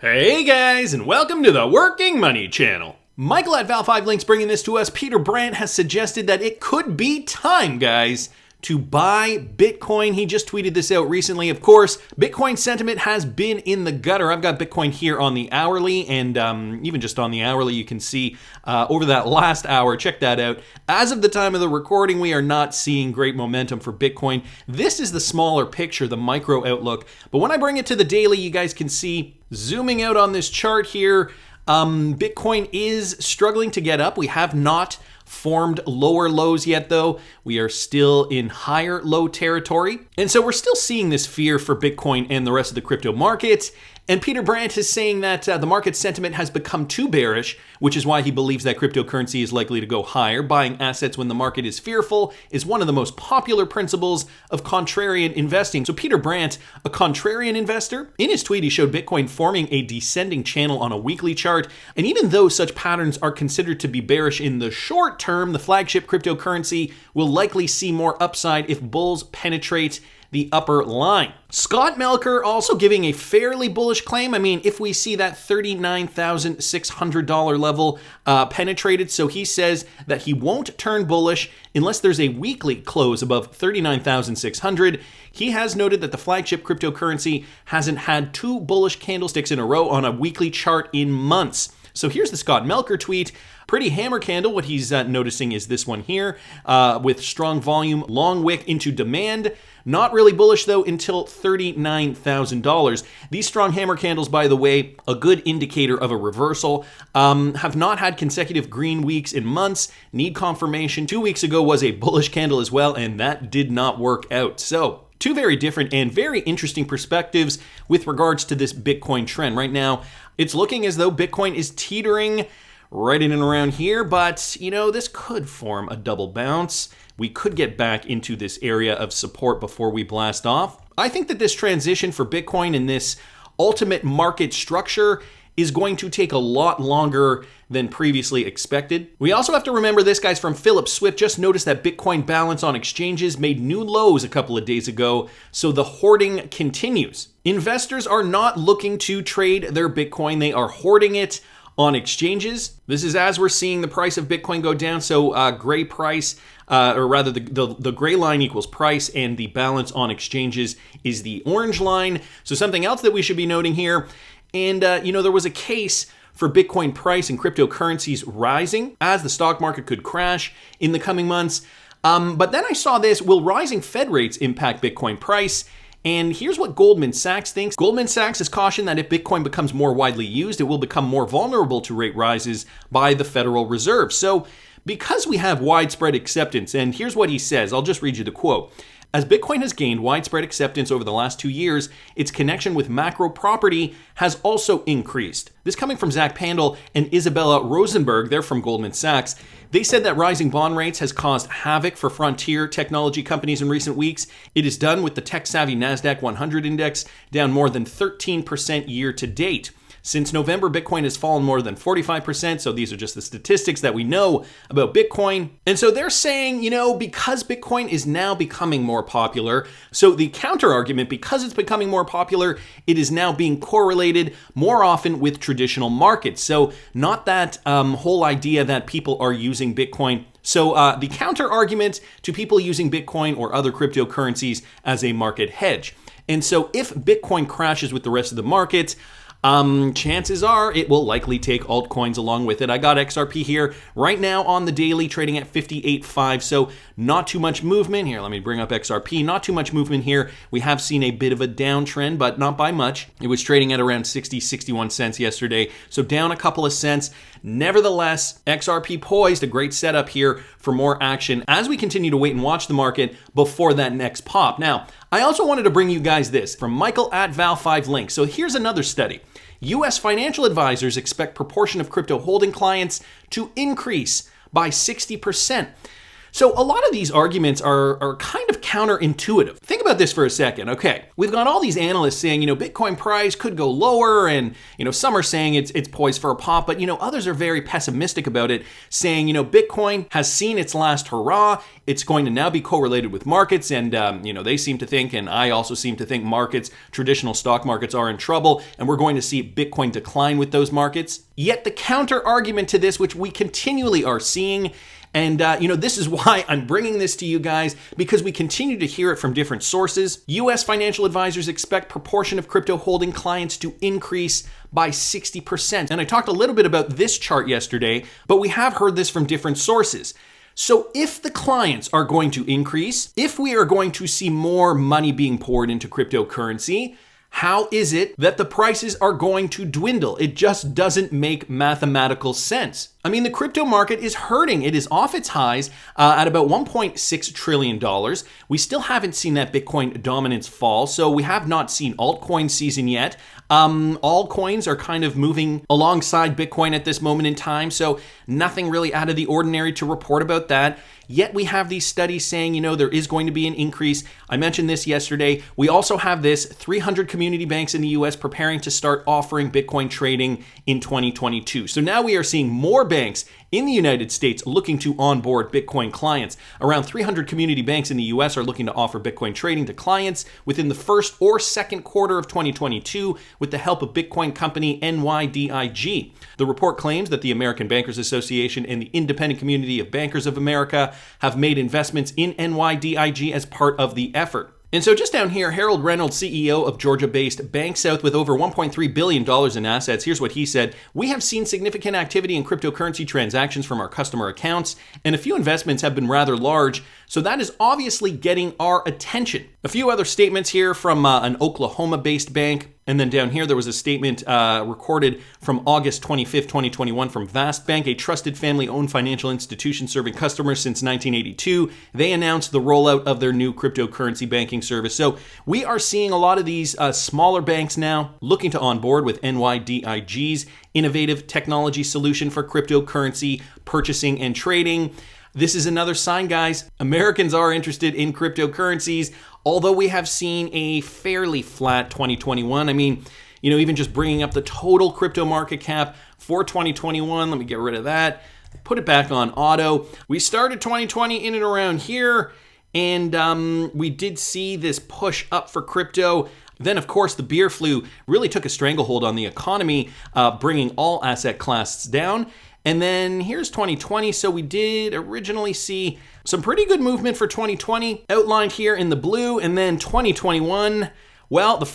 Hey guys, and welcome to the Working Money channel. Michael at Val5 Links bringing this to us. Peter Brandt has suggested that it could be time, guys, to buy Bitcoin. He just tweeted this out recently. Of course, Bitcoin sentiment has been in the gutter. I've got Bitcoin here on the hourly, and even just on the hourly, you can see over that last hour, check that out. As of the time of the recording, we are not seeing great momentum for Bitcoin. This is the smaller picture, the micro outlook. But when I bring it to the daily, you guys can see, zooming out on this chart here, Bitcoin is struggling to get up. We have not formed lower lows yet, though. We are still in higher low territory. And so we're still seeing this fear for Bitcoin and the rest of the crypto markets. And Peter Brandt is saying that the market sentiment has become too bearish, which is why he believes that cryptocurrency is likely to go higher. Buying assets when the market is fearful is one of the most popular principles of contrarian investing. So Peter Brandt, a contrarian investor, in his tweet he showed Bitcoin forming a descending channel on a weekly chart. And even though such patterns are considered to be bearish in the short term, the flagship cryptocurrency will likely see more upside if bulls penetrate the upper line. Scott Melker also giving a fairly bullish claim. I mean, if we see that $39,600 level penetrated, so he says that he won't turn bullish unless there's a weekly close above 39,600. He has noted that the flagship cryptocurrency hasn't had two bullish candlesticks in a row on a weekly chart in months. So here's the Scott Melker tweet. Pretty hammer candle. What he's noticing is this one here with strong volume, long wick into demand. Not really bullish though until $39,000. These strong hammer candles, by the way, a good indicator of a reversal. Have not had consecutive green weeks in months. Need confirmation. 2 weeks ago was a bullish candle as well, and that did not work out. So two very different and very interesting perspectives with regards to this Bitcoin trend. Right now, it's looking as though Bitcoin is teetering right in and around here, but you know, this could form a double bounce. We could get back into this area of support before we blast off. I think that this transition for Bitcoin and this ultimate market structure is going to take a lot longer than previously expected. We also have to remember this, guys, from Philip Swift. Just noticed that Bitcoin balance on exchanges made new lows a couple of days ago, so the hoarding continues. Investors are not looking to trade their Bitcoin. They are hoarding it on exchanges. This is as we're seeing the price of Bitcoin go down. So gray price, or rather the gray line equals price, and the balance on exchanges is the orange line. So something else that we should be noting here, and there was a case for Bitcoin price and cryptocurrencies rising as the stock market could crash in the coming months. But then I saw this, will rising Fed rates impact Bitcoin price? And here's what Goldman Sachs thinks. Goldman Sachs has cautioned that if Bitcoin becomes more widely used, it will become more vulnerable to rate rises by the Federal Reserve. So because we have widespread acceptance, and here's what he says, I'll just read you the quote. As Bitcoin has gained widespread acceptance over the last 2 years, its connection with macro property has also increased. This coming from Zach Pandal and Isabella Rosenberg, they're from Goldman Sachs. They said that rising bond rates has caused havoc for frontier technology companies in recent weeks. It is done with the tech-savvy NASDAQ 100 index down more than 13% year to date. Since November, Bitcoin has fallen more than 45%. So these are just the statistics that we know about Bitcoin. And so they're saying, because Bitcoin is now becoming more popular, so the counter argument, because it's becoming more popular, it is now being correlated more often with traditional markets. So not that whole idea that people are using Bitcoin. So the counter argument to people using Bitcoin or other cryptocurrencies as a market hedge. And so if Bitcoin crashes with the rest of the market, chances are it will likely take altcoins along with it. I got XRP here right now on the daily trading at 58.5, so not too much movement here. Let me bring up XRP. Not too much movement here. We have seen a bit of a downtrend, but not by much. It was trading at around 61 cents yesterday, so down a couple of cents. Nevertheless, XRP poised, a great setup here for more action as we continue to wait and watch the market before that next pop. Now, I also wanted to bring you guys this from Michael at Val5 Links. So here's another study. U.S. financial advisors expect proportion of crypto holding clients to increase by 60%. So a lot of these arguments are kind of counterintuitive. Think about this for a second. Okay, we've got all these analysts saying, Bitcoin price could go lower, and, some are saying it's poised for a pop, but, others are very pessimistic about it, saying, Bitcoin has seen its last hurrah. It's going to now be correlated with markets, and, they seem to think, and I also seem to think traditional stock markets are in trouble, and we're going to see Bitcoin decline with those markets. Yet the counter argument to this, which we continually are seeing, and, this is why I'm bringing this to you guys, because we continue to hear it from different sources. U.S. financial advisors expect proportion of crypto holding clients to increase by 60%. And I talked a little bit about this chart yesterday, but we have heard this from different sources. So if the clients are going to increase, if we are going to see more money being poured into cryptocurrency, how is it that the prices are going to dwindle? It just doesn't make mathematical sense. I mean, the crypto market is hurting. It is off its highs at about $1.6 trillion. We still haven't seen that Bitcoin dominance fall, so we have not seen altcoin season yet. All coins are kind of moving alongside Bitcoin at this moment in time, so nothing really out of the ordinary to report about that. Yet we have these studies saying, there is going to be an increase. I mentioned this yesterday. We also have this 300 community banks in the US preparing to start offering Bitcoin trading in 2022. So now we are seeing more banks in the United States looking to onboard Bitcoin clients. Around 300 community banks in the US are looking to offer Bitcoin trading to clients within the first or second quarter of 2022 with the help of Bitcoin company NYDIG. The report claims that the American Bankers Association and the Independent Community of Bankers of America have made investments in NYDIG as part of the effort. And so just down here, Harold Reynolds, CEO of Georgia-based Bank South with over $1.3 billion in assets, here's what he said. We have seen significant activity in cryptocurrency transactions from our customer accounts, and a few investments have been rather large, so that is obviously getting our attention. A few other statements here from an Oklahoma-based bank. And then down here, there was a statement recorded from August 25th, 2021 from Vast Bank, a trusted family-owned financial institution serving customers since 1982. They announced the rollout of their new cryptocurrency banking service. So we are seeing a lot of these smaller banks now looking to onboard with NYDIG's innovative technology solution for cryptocurrency purchasing and trading. This is another sign, guys. Americans are interested in cryptocurrencies, although we have seen a fairly flat 2021. I mean, even just bringing up the total crypto market cap for 2021, let me get rid of that, put it back on auto. We started 2020 in and around here, and we did see this push up for crypto. Then, of course, the beer flu really took a stranglehold on the economy, bringing all asset classes down. And then here's 2020. So we did originally see some pretty good movement for 2020 outlined here in the blue. And then 2021, well, I'd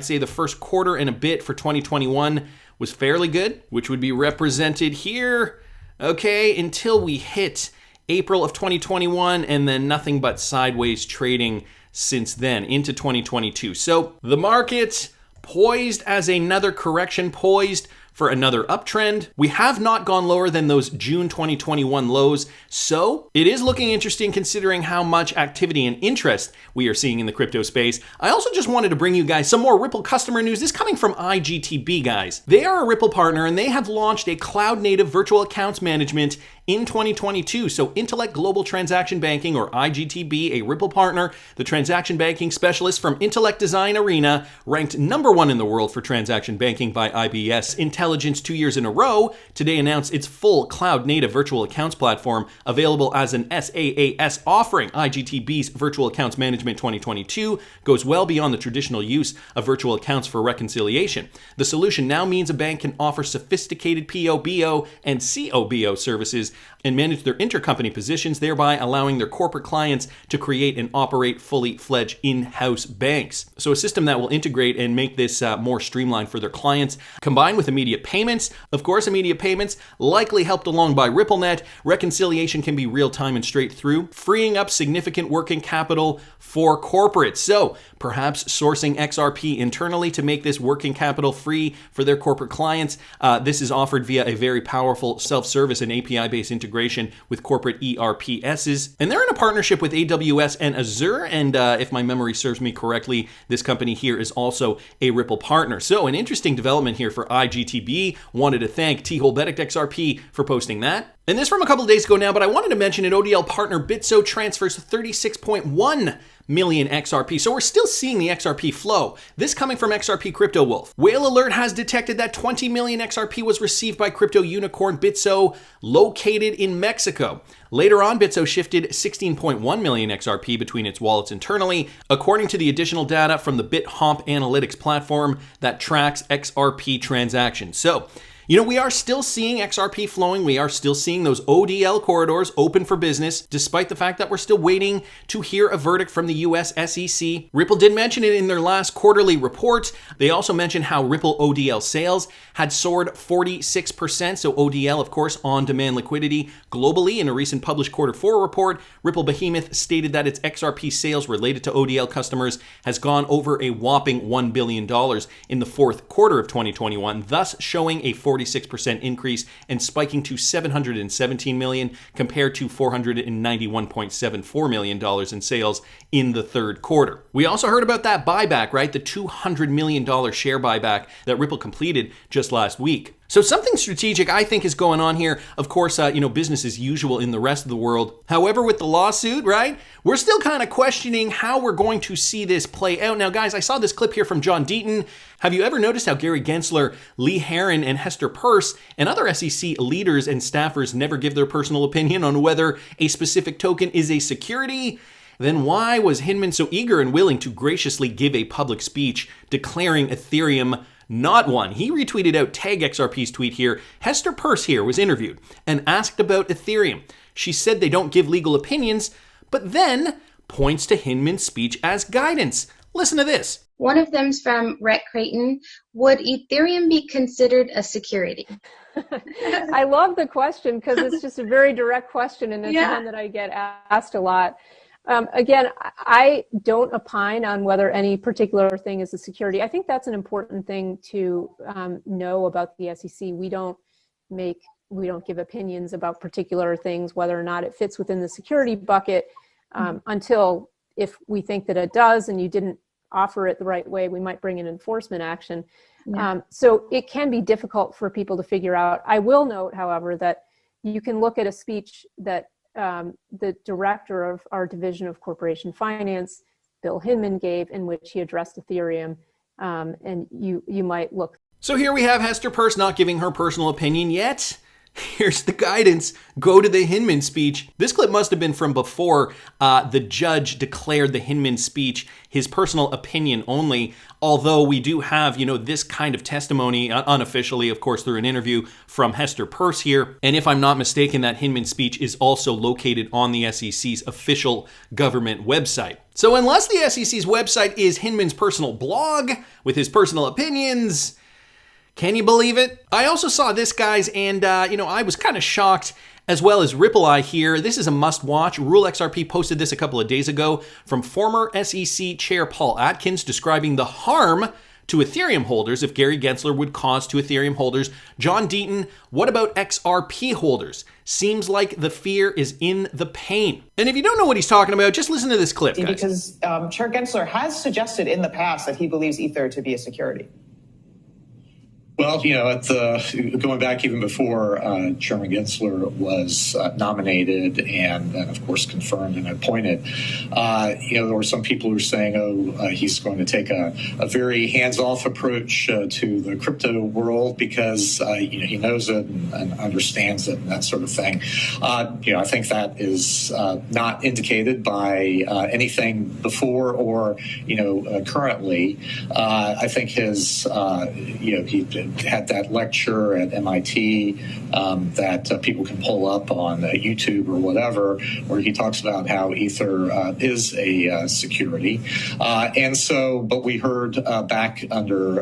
say the first quarter and a bit for 2021 was fairly good, which would be represented here. Okay, until we hit April of 2021, and then nothing but sideways trading since then into 2022. So the market poised as another correction, poised for another uptrend. We have not gone lower than those June 2021 lows, so it is looking interesting considering how much activity and interest we are seeing in the crypto space. I also just wanted to bring you guys some more Ripple customer news. This is coming from IGTB, guys. They are a Ripple partner, and they have launched a cloud-native virtual accounts management in 2022. So Intellect Global Transaction Banking, or IGTB, a Ripple partner, the transaction banking specialist from Intellect Design Arena, ranked #1 in the world for transaction banking by IBS Intelligence 2 years in a row, today announced its full cloud-native virtual accounts platform available as an SaaS offering. IGTB's Virtual Accounts Management 2022 goes well beyond the traditional use of virtual accounts for reconciliation. The solution now means a bank can offer sophisticated POBO and COBO services and manage their intercompany positions, thereby allowing their corporate clients to create and operate fully fledged in-house banks. So a system that will integrate and make this more streamlined for their clients, combined with immediate payments. Of course, immediate payments likely helped along by RippleNet. Reconciliation can be real-time and straight through, freeing up significant working capital for corporates. So perhaps sourcing XRP internally to make this working capital free for their corporate clients. This is offered via a very powerful self-service and API-based integration with corporate ERPSs. And they're in a partnership with AWS and Azure. And if my memory serves me correctly, this company here is also a Ripple partner. So an interesting development here for IGTB. Wanted to thank T-Hole Benedict XRP for posting that. And this from a couple of days ago now, but I wanted to mention an ODL partner, BITRUE, transfers 36.1 million XRP. So we're still seeing the XRP flow. This coming from XRP Crypto Wolf. Whale Alert has detected that 20 million XRP was received by crypto unicorn BITRUE, located in Mexico. Later on, BITRUE shifted 16.1 million XRP between its wallets internally, according to the additional data from the BitHomp analytics platform that tracks XRP transactions. So, we are still seeing XRP flowing. We are still seeing those ODL corridors open for business, despite the fact that we're still waiting to hear a verdict from the US SEC. Ripple did mention it in their last quarterly report. They also mentioned how Ripple ODL sales had soared 46%. So ODL, of course, on-demand liquidity globally. In a recent published Q4 report, Ripple Behemoth stated that its XRP sales related to ODL customers has gone over a whopping $1 billion in the fourth quarter of 2021, thus showing a 46% increase and spiking to $717 million compared to $491.74 million in sales in the third quarter. We also heard about that buyback, right? The $200 million share buyback that Ripple completed just last week. So something strategic, I think, is going on here. Of course, business as usual in the rest of the world. However, with the lawsuit, right, we're still kind of questioning how we're going to see this play out. Now, guys, I saw this clip here from John Deaton. Have you ever noticed how Gary Gensler, Lee Heron, and Hester Peirce and other SEC leaders and staffers never give their personal opinion on whether a specific token is a security? Then why was Hinman so eager and willing to graciously give a public speech declaring Ethereum not one? He retweeted out Tag XRP's tweet here. Hester Peirce here was interviewed and asked about Ethereum. She said they don't give legal opinions, but then points to Hinman's speech as guidance. Listen to this. One of them's from Rhett Creighton. Would Ethereum be considered a security? I love the question because it's just a very direct question, and it's one that I get asked a lot. Again, I don't opine on whether any particular thing is a security. I think that's an important thing to know about the SEC. We don't give opinions about particular things, whether or not it fits within the security bucket, until if we think that it does and you didn't offer it the right way, we might bring an enforcement action. So it can be difficult for people to figure out. I will note, however, that you can look at a speech that the director of our division of corporation finance, Bill Hinman, gave, in which he addressed Ethereum, and you might look. So here we have Hester Peirce not giving her personal opinion yet. Here's the guidance. Go to the Hinman speech. This clip must have been from before the judge declared the Hinman speech his personal opinion only, although we do have, this kind of testimony, unofficially, of course, through an interview from Hester Peirce here. And if I'm not mistaken, that Hinman speech is also located on the SEC's official government website. So unless the SEC's website is Hinman's personal blog with his personal opinions, can you believe it? I also saw this, guys, and, I was kind of shocked, as well as Ripple Eye here. This is a must-watch. Rule XRP posted this a couple of days ago from former SEC Chair Paul Atkins describing the harm to Ethereum holders if Gary Gensler would cause to Ethereum holders. John Deaton, what about XRP holders? Seems like the fear is in the pain. And if you don't know what he's talking about, just listen to this clip, guys. Because Chair Gensler has suggested in the past that he believes Ether to be a security. Well, going back even before Chairman Gensler was nominated and of course confirmed and appointed, there were some people who were saying, he's going to take a very hands-off approach to the crypto world because, he knows it and understands it and that sort of thing. I think that is not indicated by anything before or, currently. I think his, he had that lecture at MIT that people can pull up on YouTube or whatever, where he talks about how Ether is a security. But we heard back under,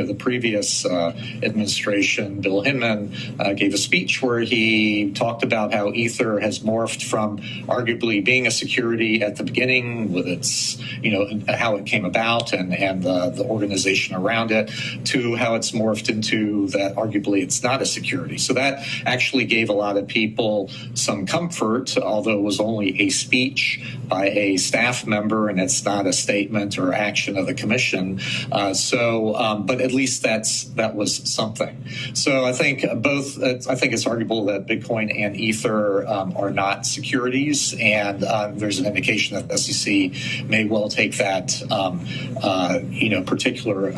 the previous administration, Bill Hinman gave a speech where he talked about how Ether has morphed from arguably being a security at the beginning with its, how it came about and the organization around it, to how it's more morphed into that arguably it's not a security. So that actually gave a lot of people some comfort, although it was only a speech by a staff member and it's not a statement or action of the commission. But at least that was something. So I think it's arguable that Bitcoin and Ether are not securities, and there's an indication that the SEC may well take that particular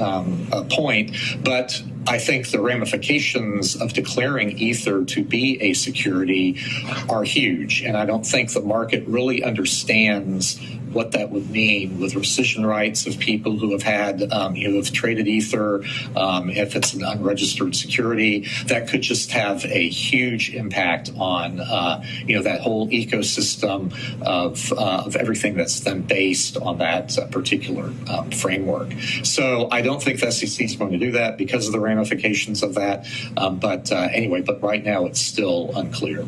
point. But I think the ramifications of declaring Ether to be a security are huge, and I don't think the market really understands what that would mean with rescission rights of people who have had, who have traded Ether. If it's an unregistered security, that could just have a huge impact on, that whole ecosystem of everything that's then based on that particular framework. So I don't think the SEC is going to do that because of the ramifications of that. But right now it's still unclear.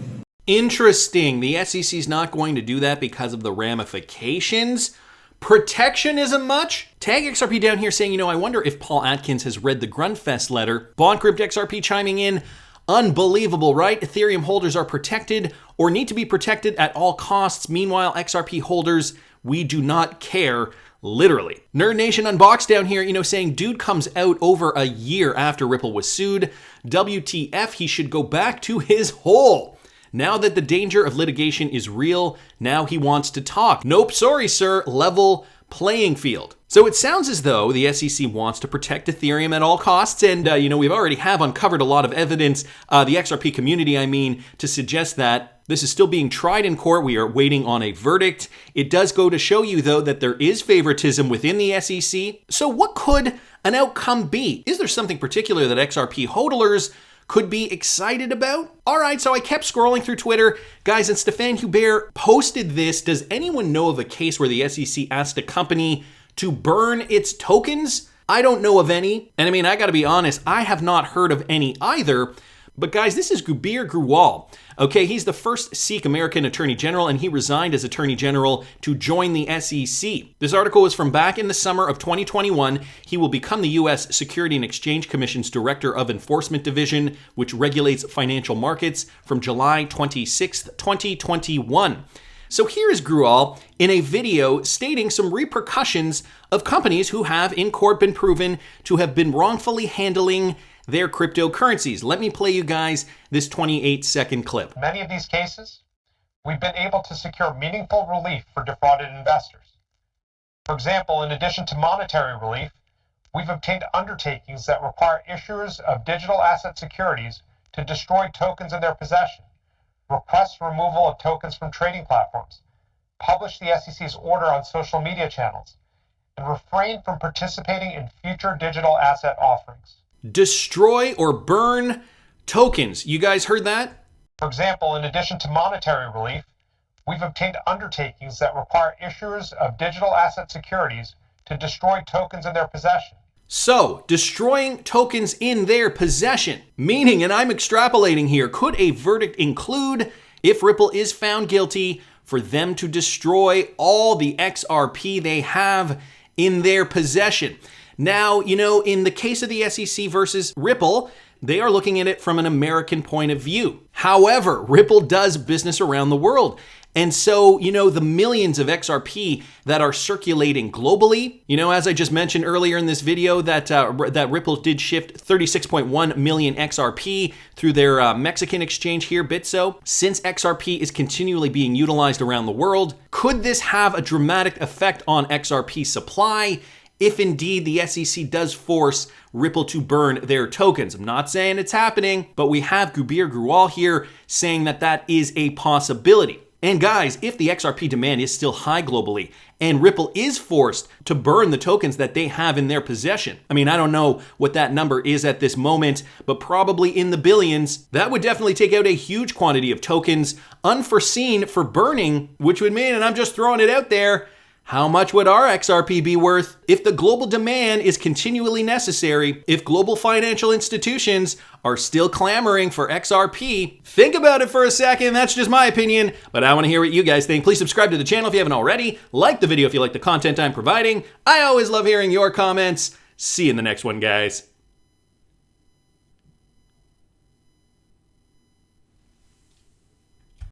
Interesting. The SEC's not going to do that because of the ramifications. Protectionism much? Tag XRP down here saying, I wonder if Paul Atkins has read the Grunfest letter. BondCrypt XRP chiming in. Unbelievable, right? Ethereum holders are protected or need to be protected at all costs. Meanwhile, XRP holders, we do not care. Literally. Nerd Nation Unboxed down here, saying dude comes out over a year after Ripple was sued. WTF, he should go back to his hole. Now that the danger of litigation is real, now he wants to talk. Nope, sorry, sir. Level playing field. So it sounds as though the SEC wants to protect Ethereum at all costs, and we've already uncovered a lot of evidence, the XRP community, to suggest that this is still being tried in court. We are waiting on a verdict. It does go to show you, though, that there is favoritism within the SEC. So what could an outcome be? Is there something particular that XRP hodlers could be excited about? All right, so I kept scrolling through Twitter, guys, and Stéphane Hubert posted this. Does anyone know of a case where the SEC asked a company to burn its tokens? I don't know of any. And I gotta be honest, I have not heard of any either. But guys, this is Gurbir Grewal. Okay, he's the first Sikh American Attorney General, and he resigned as Attorney General to join the SEC. This article is from back in the summer of 2021. He will become the U.S. Security and Exchange Commission's Director of Enforcement Division, which regulates financial markets, from July 26, 2021. So here is Grewal in a video stating some repercussions of companies who have in court been proven to have been wrongfully handling their cryptocurrencies. Let me play you guys this 28-second clip. In many of these cases, we've been able to secure meaningful relief for defrauded investors. For example, in addition to monetary relief, we've obtained undertakings that require issuers of digital asset securities to destroy tokens in their possession, request removal of tokens from trading platforms, publish the SEC's order on social media channels, and refrain from participating in future digital asset offerings. Destroy or burn tokens. You guys heard that? For example, in addition to monetary relief, we've obtained undertakings that require issuers of digital asset securities to destroy tokens in their possession. So, destroying tokens in their possession. Meaning, and I'm extrapolating here, could a verdict include, if Ripple is found guilty, for them to destroy all the XRP they have in their possession? Now, in the case of the SEC versus Ripple, they are looking at it from an American point of view. However, Ripple does business around the world. And so, the millions of XRP that are circulating globally, as I just mentioned earlier in this video, that Ripple did shift 36.1 million XRP through their Mexican exchange here, Bitso. Since XRP is continually being utilized around the world, could this have a dramatic effect on XRP supply if indeed the SEC does force Ripple to burn their tokens? I'm not saying it's happening, but we have Gurbir Grewal here saying that is a possibility. And guys, if the XRP demand is still high globally and Ripple is forced to burn the tokens that they have in their possession, I don't know what that number is at this moment, but probably in the billions, that would definitely take out a huge quantity of tokens unforeseen for burning, which would mean, and I'm just throwing it out there, how much would our XRP be worth? If the global demand is continually necessary, if global financial institutions are still clamoring for XRP, think about it for a second. That's just my opinion, but I want to hear what you guys think. Please subscribe to the channel if you haven't already. Like the video if you like the content I'm providing. I always love hearing your comments. See you in the next one, guys.